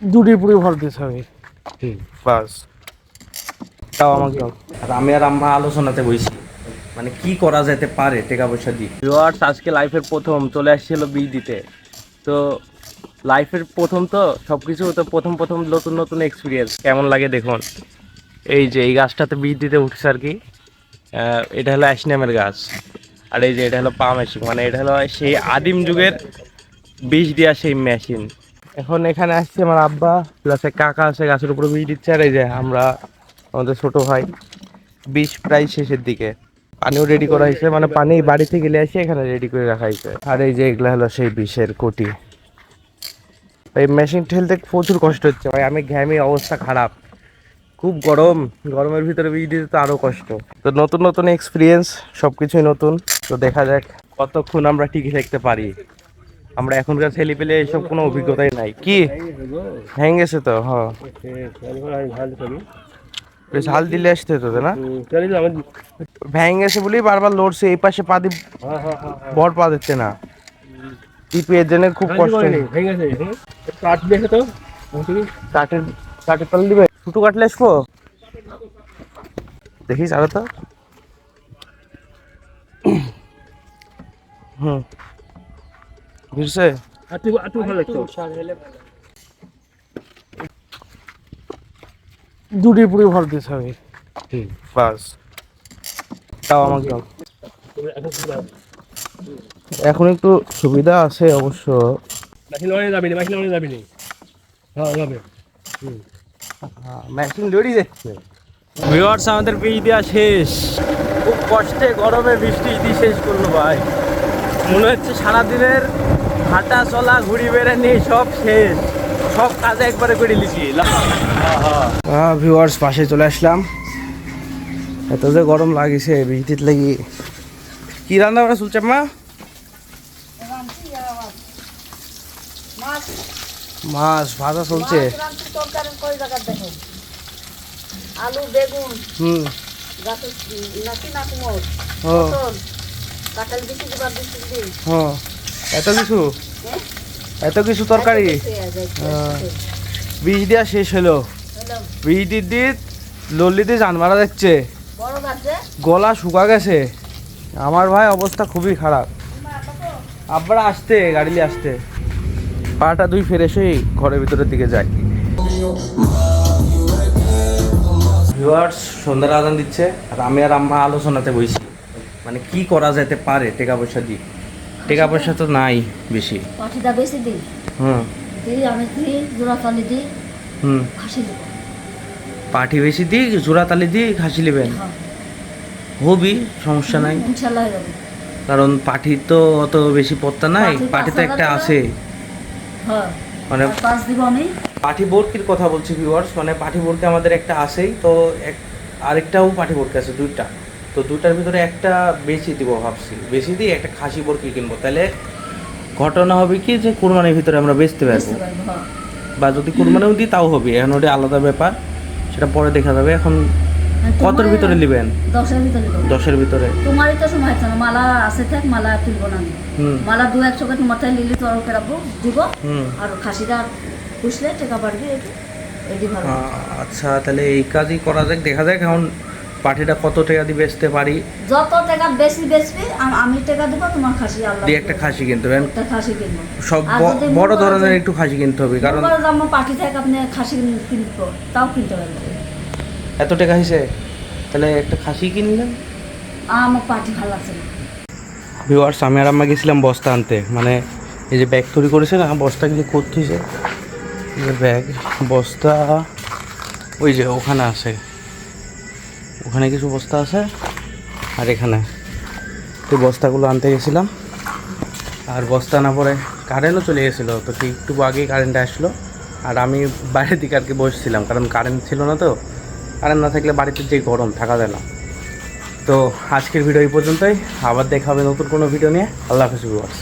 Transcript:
দুটি পুরি ভর দিতে হবে বাস। তাও আমাকে দাও। আর আমি আর আম্মা আলোচনাতে বইছি মানে কি করা যেতে পারে টাকা পয়সা দিয়ে। ভিউয়ার্স, আজকে লাইফের প্রথম চলে আসছিল বীজ দিতে। তো লাইফের প্রথম তো সব কিছু তো প্রথম প্রথম নতুন নতুন এক্সপিরিয়েন্স কেমন লাগে দেখুন। এই যে এই গাছটাতে বীজ দিতে উঠছে আর কি। এটা হলো অ্যাশনামের গাছ। আর এই যে এটা হলো পা মেশিন, মানে এটা হলো সেই আদিম যুগের বীজ দেওয়া সেই মেশিন। এখন এখানে আসছে আমার আব্বা প্লাস এক কাকা আছে, গাছের উপরে বীজ দিচ্ছে। আর এই যে আমরা, আমাদের ছোট ভাই, বীজ প্রায় শেষের দিকে। পানিও রেডি করা হয়েছে, মানে পানি বাড়ি থেকে গেলে আসে এখানে রেডি করে রাখা হয়েছে। আর এই যে এগুলা হলো সেই বিষের কোটি। এই মেশিন ঠেলতে প্রচুর কষ্ট হচ্ছে ভাই, আমি ঘামি অবস্থা খারাপ, খুব গরম। গরমের ভিতরে বীজ দিতে তো আরো কষ্ট। তো নতুন নতুন এক্সপিরিয়েন্স, সবকিছুই নতুন। তো দেখা যাক কতক্ষণ আমরা টিকে থাকতে পারি। আমরা এখনকার ছেলে পেলে এইসব কোনো অভিজ্ঞতাই নাই। কি ভেঙে গেছে তো? হ্যাঁ, বেশ হাল দিলে আসতে হতো না, ভেঙে গেছে বলেই বারবার লড়ছে। এই পাশে পা দি বর পা দিচ্ছে না, টিপে এর জন্য খুব কষ্ট। কাঠের কাঠের তল দিবে, ছুটু কাটলে আসবো দেখিস আরো তো। হুম, বুঝছে। দুটি পুরি ভর দিতে হবে বাস। তাও আমাকে দাও। এখন একটু সুবিধা আছে অবশ্য। মেশিন লড়ি যাচ্ছে। ভিউয়ার্স, আমাদের বীজ দেওয়া শেষ। খুব কষ্টে গরমে বৃষ্টি দিয়ে শেষ করলো ভাই। মনে হচ্ছে সারাদিনের হাঁটা চলা ঘুরি বেড়ানি সব শেষ, সব কাজে একবারে করে লিখি। ভিউয়ার্স, পাশে চলে আসলাম। এত যে গরম লাগিছে বৃষ্টির লাগি। কি রান্না করা চলছে মা? মাছ ভাজা চলছে। আলু বেগুন হুম, ও এত কিছু, এত কিছু তরকারি। বীজ দেওয়া শেষ হলো। বীজ দিতে লল্লিতে জান মারা যাচ্ছে, গলা শুকা গেছে আমার ভাই, অবস্থা খুবই খারাপ। আব্বারা আসতে গাড়ি নিয়ে আসতে, পাটা দুই ফ্রেশ হয়ে ঘরের ভিতরের দিকে যায়। ভিউয়ার্স, সন্ধ্যার আজান দিচ্ছে আর আমি আর আম্মা আলোচনাতে বইছি মানে কি করা যেতে পারে টাকা পয়সা দিয়ে। টাকা পয়সা তো নাই বেশি। পাঠিটা বেশি দিই, হুম দিই আমি দিই জোড়া তালি দিই, হুম খাসি দেবো। পাঠি বেশি দিই, জোড়া তালি দিই, খাসি নেবেন হবি, সমস্যা নাই। ইনশাল্লাহ হয়ে যাবে। কারণ পাঠি তো অত বেশি পত্তা নাই, পাঠি তো একটা আছে। হ্যাঁ, মানে পাঁচ দিব আমি। পাঠি বোরকির কথা বলছি ভিউয়ার্স, মানে পাঠি বোরকি আমাদের একটা আছেই তো, আরেকটাও পাঠি বোরকি আছে দুইটা। তো দুইটার ভিতরে একটা বেশি দিব ভাবছি, বেশি দিয়ে একটা খাসি বোরকি কিনবো। তাহলে ঘটনা হবে কি যে কুরবানির ভিতরে আমরা বেচতে পারবো, বা যদি কুরবানিও দিই তাও হবে। এখন ওটা আলাদা ব্যাপার, সেটা পরে দেখা যাবে। এখন কতর ভিতরে নেবেন? 10-এর ভিতরে। 10-এর ভিতরে তোমারই তো সময় হচ্ছে না, মালা আছে থাক, মালা তুলবো না আমি। মালা 2-1 চোখে তোমার তাই লিলি তোর রাখবো দিব। আর খাসিটা পুষলে টাকা বাড়বে, এটি ভালো। আচ্ছা, তাহলে এই কাজই করা যাক, দেখা যাক এখন পাঠিটা কত টাকা দিয়ে বেচতে পারি। যত টাকা বেশি বেচবি আমি টাকা দেবো, তোমার খাসি আল্লাহ দিয়ে একটা খাসি কিনতে হবে, একটা খাসি কিনবো। সব বড় ধরনের একটু খাসি কিনতে হবে, কারণ আমার পাঠি থেকে আপনি খাসি কিনবো, তাও কিনতে পারবেন। এত টাকা হয়েছে, তাহলে একটা খাসি কিনলেন। আমার পাঠি ভালো লাগছে না। ভিউয়ার্স, আমি আর আম্মা গেছিলাম বস্তা আনতে, মানে এই যে ব্যাগ তৈরি করেছে না, বস্তাগুলি করতেছে। যে ব্যাগ বস্তা ওই যে ওখানে আছে, ওখানে কিছু বস্তা আছে আর এখানে। তো বস্তাগুলো আনতে গেছিলাম, আর বস্তা না পরে কারেন্টও চলে গেছিলো। তো ঠিক একটু আগেই কারেন্টটা আসলো, আর আমি বাইরের দিকে আর কি বসছিলাম, কারণ কারেন্ট ছিল না। তো কারেন্ট না থাকলে বাড়িতে যে গরম থাকা যায় না। তো আজকের ভিডিও এই পর্যন্তই, আবার দেখা হবে নতুন কোনো ভিডিও নিয়ে। আল্লাহ হাফেজ ভিউয়ার্স।